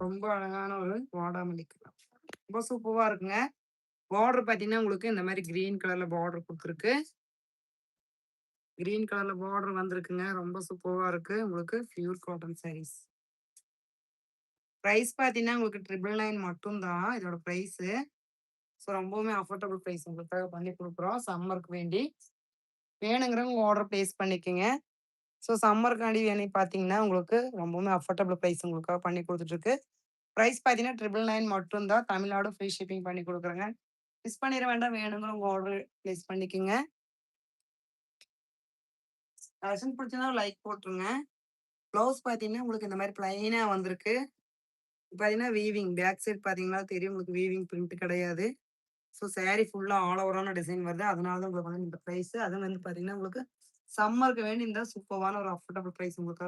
ரொம்ப அழகான ஒரு வாடாமல்லி கலர். ரொம்ப சூப்பரா இருக்குங்க. பார்டர் பார்த்தீங்கன்னா, உங்களுக்கு இந்த மாரி கிரீன் கலர்ல பார்டர் குடுத்துருக்கு. கிரீன் கலர்ல பார்டர் வந்திருக்குங்க. ரொம்ப சூப்பரா இருக்கு. உங்களுக்கு பியூர் காட்டன் சாரீஸ். பிரைஸ் பார்த்தீங்கன்னா, உங்களுக்கு 999 மட்டும் தான் இதோட பிரைஸு. ஸோ ரொம்பவுமே அஃபோர்டபுள் பிரைஸ் உங்களுக்காக பண்ணி குடுக்குறோம். சம்மருக்கு வேண்டி. வேணுங்கிறவங்க ஆர்டர் பிளேஸ் பண்ணிக்கங்க. ஸோ சம்மருக்காண்டி வேணும் பார்த்தீங்கன்னா, உங்களுக்கு ரொம்பவுமே அஃபோர்டபுள் பிரைஸ் உங்களுக்காக பண்ணி குடுத்துட்டுருக்கு. பிரைஸ் பார்த்தீங்கன்னா, 999 மட்டும் தான். தமிழ்நாடு ஃப்ரீ ஷிப்பிங் பண்ணி குடுக்குறேங்க. மிஸ் பண்ணிற வேண்டாம். வேணுங்கிறவங்க ஆர்டர் பிளேஸ் பண்ணிக்கங்க. கலெக்ஷன் பிடிச்சிருந்தா ஒரு லைக் போட்டுருங்க. ப்ளவுஸ் பார்த்தீங்கன்னா, உங்களுக்கு இந்த மாரி பிளைனா வந்திருக்கு. பார்த்தீங்கன்னா, வீவிங் பேக் சைட் பார்த்தீங்கன்னா தெரியும். உங்களுக்கு வீவிங் பிரிண்ட் கிடையாது. ஸோ சாரி ஃபுல்லா ஆல் ஓவரான டிசைன் வருது. அதனால தான் உங்களுக்கு வந்து இந்த பிரைஸ். அதுவும் வந்து பார்த்தீங்கன்னா, உங்களுக்கு சம்மருக்கு வேண்டி இந்த சூப்பர்வான ஒரு அஃபோர்டபுள் பிரைஸ் உங்களுக்காக